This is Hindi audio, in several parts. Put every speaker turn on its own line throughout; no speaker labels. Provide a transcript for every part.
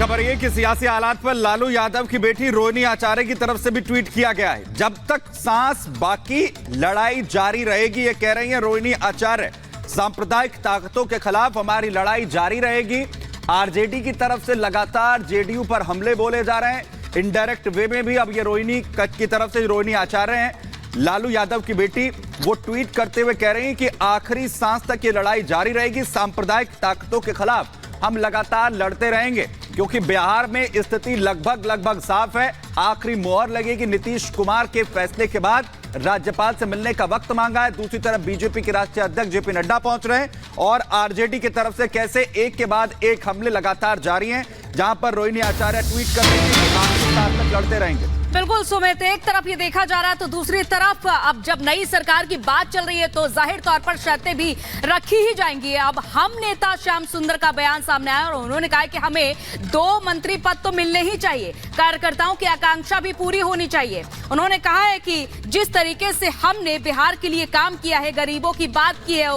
खबर ये कि सियासी हालात पर लालू यादव की बेटी रोहिणी आचार्य की तरफ से भी ट्वीट किया गया है। जब तक सांस बाकी लड़ाई जारी रहेगी, ये कह रही हैं रोहिणी आचार्य। सांप्रदायिक ताकतों के खिलाफ हमारी लड़ाई जारी रहेगी। आरजेडी की तरफ से लगातार जेडीयू पर हमले बोले जा रहे हैं। इनडायरेक्ट वे में भी अब ये रोहिणी की तरफ से रोहिणी आचार्य हैं, लालू यादव की बेटी, वो ट्वीट करते हुए कह रही हैं कि आखिरी सांस तक ये लड़ाई जारी रहेगी। सांप्रदायिक ताकतों के खिलाफ हम लगातार लड़ते रहेंगे, क्योंकि बिहार में स्थिति लगभग साफ है। आखिरी मोहर लगेगी। नीतीश कुमार के फैसले के बाद राज्यपाल से मिलने का वक्त मांगा है। दूसरी तरफ बीजेपी के राष्ट्रीय अध्यक्ष जेपी नड्डा पहुंच रहे हैं और आरजेडी की तरफ से कैसे एक के बाद एक हमले लगातार जारी हैं, जहां पर रोहिणी आचार्य ट्वीट कर रही हैं कि आखिरी सांस तक लड़ते रहेंगे।
बिल्कुल सुमित, एक तरफ ये देखा जा रहा है तो दूसरी तरफ अब जब नई सरकार की बात चल रही है तो जाहिर तौर पर शर्तें भी रखी ही जाएंगी। अब हम नेता श्याम सुंदर का बयान सामने आया और उन्होंने कहा कि हमें 2 मंत्री पद तो मिलने ही चाहिए, कार्यकर्ताओं की आकांक्षा भी पूरी होनी चाहिए। उन्होंने कहा है कि जिस तरीके से हमने बिहार के लिए काम किया है, गरीबों की बात की है,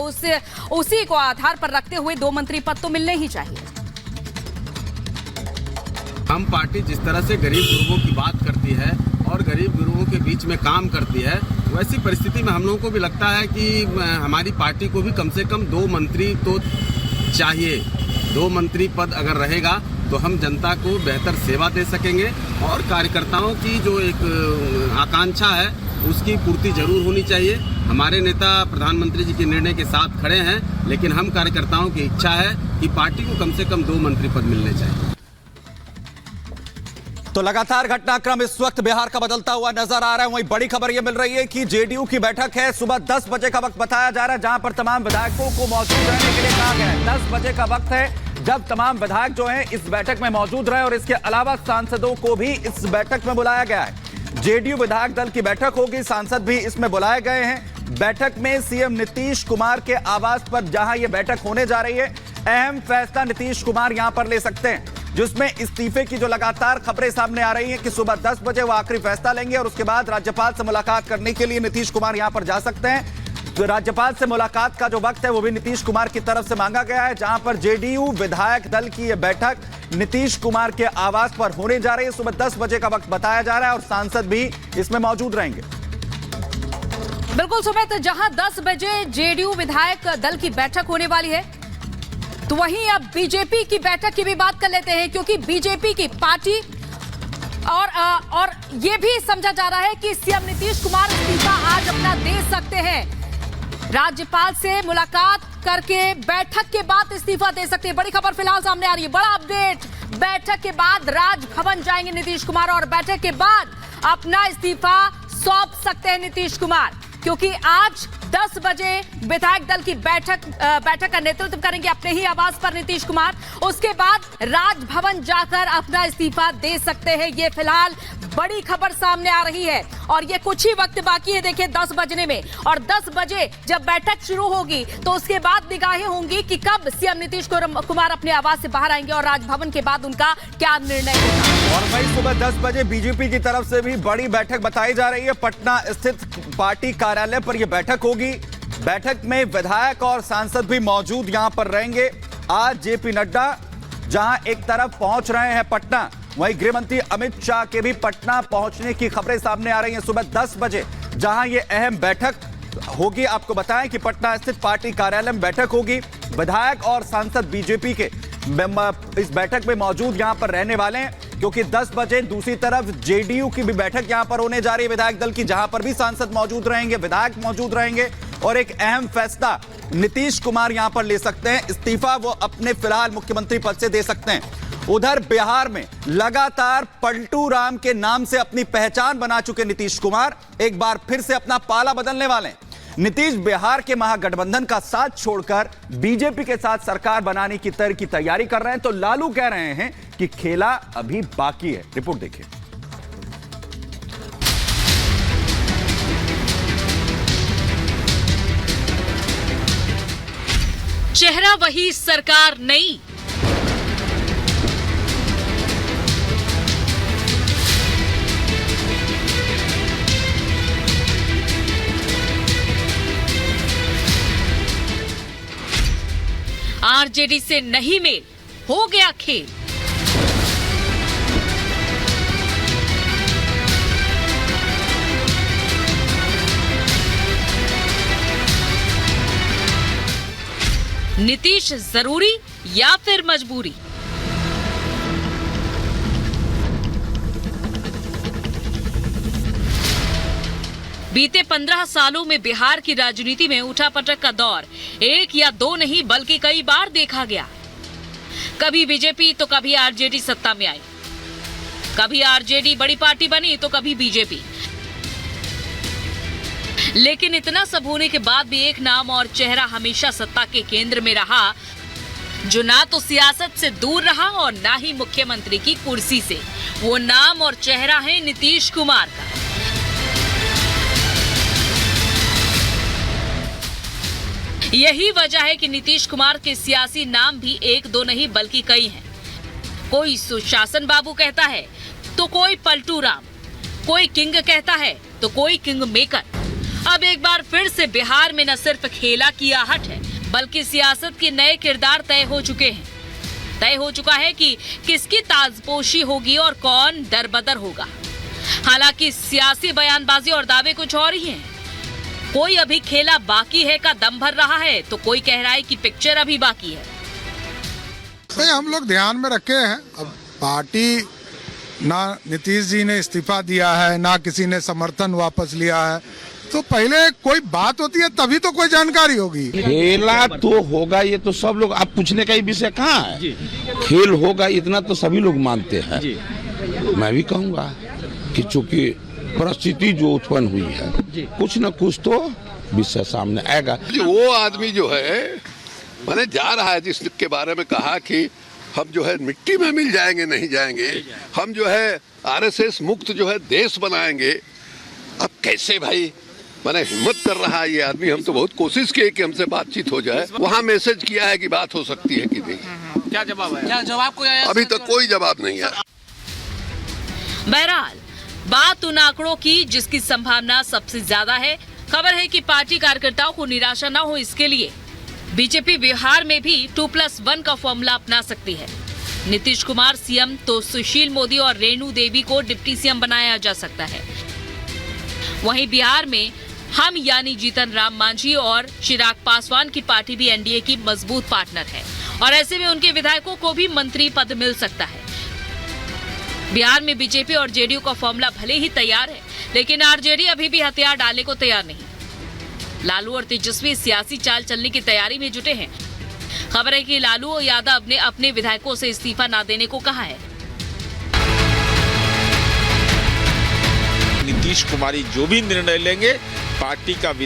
उसी को आधार पर रखते हुए 2 मंत्री पद तो मिलने ही चाहिए।
हम पार्टी जिस तरह से गरीब गुरुओं की बात करती है और गरीब गुरुओं के बीच में काम करती है, वैसी परिस्थिति में हम लोगों को भी लगता है कि हमारी पार्टी को भी कम से कम 2 मंत्री तो चाहिए। 2 मंत्री पद अगर रहेगा तो हम जनता को बेहतर सेवा दे सकेंगे और कार्यकर्ताओं की जो एक आकांक्षा है उसकी पूर्ति जरूर होनी चाहिए। हमारे नेता प्रधानमंत्री जी के निर्णय के साथ खड़े हैं, लेकिन हम कार्यकर्ताओं की इच्छा है कि पार्टी को कम से कम 2 मंत्री पद मिलने चाहिए।
तो लगातार घटनाक्रम इस वक्त बिहार का बदलता हुआ नजर आ रहा है। वहीं बड़ी खबर यह मिल रही है कि जेडीयू की बैठक है। सुबह 10 बजे का वक्त बताया जा रहा है, जहां पर तमाम विधायकों को मौजूद रहने के लिए कहा गया है। 10 बजे का वक्त है जब तमाम विधायक जो हैं इस बैठक में मौजूद रहे और इसके अलावा सांसदों को भी इस बैठक में बुलाया गया है। जेडीयू विधायक दल की बैठक होगी, सांसद भी इसमें बुलाए गए हैं। बैठक में सीएम नीतीश कुमार के आवास पर जहां यह बैठक होने जा रही है, अहम फैसला नीतीश कुमार यहां पर ले सकते हैं, जिसमें इस्तीफे की जो लगातार खबरें सामने आ रही हैं कि सुबह 10 बजे वो आखिरी फैसला लेंगे और उसके बाद राज्यपाल से मुलाकात करने के लिए नीतीश कुमार यहां पर जा सकते हैं। तो राज्यपाल से मुलाकात का जो वक्त है वो भी नीतीश कुमार की तरफ से मांगा गया है, जहां पर जेडीयू विधायक दल की यह बैठक नीतीश कुमार के आवास पर होने जा रही है। सुबह 10 बजे का वक्त बताया जा रहा है और सांसद भी इसमें मौजूद रहेंगे।
बिल्कुल सुमित, जहां 10 बजे जेडीयू विधायक दल की बैठक होने वाली है, तो वहीं अब बीजेपी की बैठक की भी बात कर लेते हैं, क्योंकि बीजेपी की पार्टी और ये भी समझा जा रहा है कि सीएम नीतीश कुमार इस्तीफा आज अपना दे सकते हैं। राज्यपाल से मुलाकात करके बैठक के बाद इस्तीफा दे सकते हैं। बड़ी खबर फिलहाल सामने आ रही है, बड़ा अपडेट। बैठक के बाद राजभवन जाएंगे नीतीश कुमार और बैठक के बाद अपना इस्तीफा सौंप सकते हैं नीतीश कुमार, क्योंकि आज 10 बजे विधायक दल की बैठक का नेतृत्व करेंगे अपने ही आवास पर नीतीश कुमार। उसके बाद राजभवन जाकर अपना इस्तीफा दे सकते हैं। ये फिलहाल बड़ी खबर सामने आ रही है और ये कुछ ही वक्त बाकी है, देखिए 10 बजने में। और 10 बजे जब बैठक शुरू होगी तो उसके बाद निगाहें होंगी कि कब सीएम नीतीश कुमार अपने आवास से बाहर आएंगे और राजभवन के बाद उनका क्या निर्णय होगा।
और वहीं सुबह 10 बजे बीजेपी की तरफ से भी बड़ी बैठक बताई जा रही है। पटना स्थित पार्टी कार्यालय पर यह बैठक होगी। बैठक में विधायक और सांसद भी मौजूद यहां पर रहेंगे। आज जेपी नड्डा जहां एक तरफ पहुंच रहे हैं पटना, वहीं गृह मंत्री अमित शाह के भी पटना पहुंचने की खबरें सामने आ रही हैं। सुबह 10 बजे जहां यह अहम बैठक होगी, आपको बताएं कि पटना स्थित पार्टी कार्यालय में बैठक होगी। विधायक और सांसद बीजेपी के इस बैठक में मौजूद यहां पर रहने वाले हैं, क्योंकि 10 बजे दूसरी तरफ जेडीयू की भी बैठक यहां पर होने जा रही है विधायक दल की, जहां पर भी सांसद मौजूद रहेंगे, विधायक मौजूद रहेंगे और एक अहम फैसला नीतीश कुमार यहां पर ले सकते हैं। इस्तीफा वो अपने फिलहाल मुख्यमंत्री पद से दे सकते हैं। उधर बिहार में लगातार पलटू राम के नाम से अपनी पहचान बना चुके नीतीश कुमार एक बार फिर से अपना पाला बदलने वाले हैं। नीतीश बिहार के महागठबंधन का साथ छोड़कर बीजेपी के साथ सरकार बनाने की तैयारी कर रहे हैं, तो लालू कह रहे हैं कि खेला अभी बाकी है। रिपोर्ट देखिए।
चेहरा वही, सरकार नई। आरजेडी से नहीं मेल, हो गया खेल। नीतीश जरूरी या फिर मजबूरी? बीते 15 सालों में बिहार की राजनीति में उठापटक का दौर एक या दो नहीं बल्कि कई बार देखा गया। कभी बीजेपी तो कभी आरजेडी सत्ता में आई, कभी आरजेडी बड़ी पार्टी बनी तो कभी बीजेपी। लेकिन इतना सब होने के बाद भी एक नाम और चेहरा हमेशा सत्ता के केंद्र में रहा, जो ना तो सियासत से दूर रहा और ना ही मुख्यमंत्री की कुर्सी से। वो नाम और चेहरा है नीतीश कुमार का। यही वजह है कि नीतीश कुमार के सियासी नाम भी एक दो नहीं बल्कि कई हैं। कोई सुशासन बाबू कहता है तो कोई पलटू राम, कोई किंग कहता है तो कोई किंग मेकर। अब एक बार फिर से बिहार में न सिर्फ खेला की आहट है बल्कि सियासत के नए किरदार तय हो चुके हैं। तय हो चुका है कि किसकी ताजपोशी होगी और कौन दरबदर होगा। हालांकि सियासी बयानबाजी और दावे कुछ और ही हैं। कोई अभी खेला बाकी है का दम भर रहा है तो कोई कह रहा है कि पिक्चर अभी बाकी है।
भाई हम लोग ध्यान में रखे हैं। अब पार्टी ना नीतीश जी ने इस्तीफा दिया है ना किसी ने समर्थन वापस लिया है, तो पहले कोई बात होती है तभी तो कोई जानकारी होगी।
खेला तो होगा, ये तो सब लोग, आप पूछने का ही विषय कहाँ है। खेल होगा इतना तो सभी लोग मानते हैं। मैं भी कहूँगा कि चूंकि परिस्थिति जो उत्पन्न हुई है कुछ न कुछ तो विषय सामने आएगा।
वो आदमी जो है मैंने जा रहा है जिसके बारे में कहा कि हम जो है मिट्टी में मिल जाएंगे नहीं जाएंगे, हम जो है आरएसएस मुक्त जो है देश बनाएंगे। अब कैसे भाई मैंने हिम्मत कर रहा है ये आदमी। हम तो बहुत कोशिश किए कि हमसे बातचीत हो जाए। वहाँ मैसेज किया है कि बात हो सकती है कि नहीं।
क्या जवाब है? क्या जवाब कोई आया?
अभी तक कोई जवाब नहीं आया।
बहरहाल बात उन आंकड़ों की जिसकी संभावना सबसे ज्यादा है। खबर है कि पार्टी कार्यकर्ताओं को निराशा न हो, इसके लिए बीजेपी बिहार में भी 2+1 का फॉर्मूला अपना सकती है। नीतीश कुमार सीएम तो सुशील मोदी और रेणु देवी को डिप्टी सीएम बनाया जा सकता है। वहीं बिहार में हम यानी जीतन राम मांझी और चिराग पासवान की पार्टी भी एनडीए की मजबूत पार्टनर है और ऐसे में उनके विधायकों को भी मंत्री पद मिल सकता है। बिहार में बीजेपी और जेडीयू का फॉर्मूला भले ही तैयार है, लेकिन आरजेडी अभी भी हथियार डालने को तैयार नहीं। लालू और तेजस्वी सियासी चाल चलने की तैयारी में जुटे हैं। खबर है कि लालू यादव ने अपने विधायकों से इस्तीफा न देने को कहा है।
नीतीश कुमार जो भी निर्णय लेंगे पार्टी का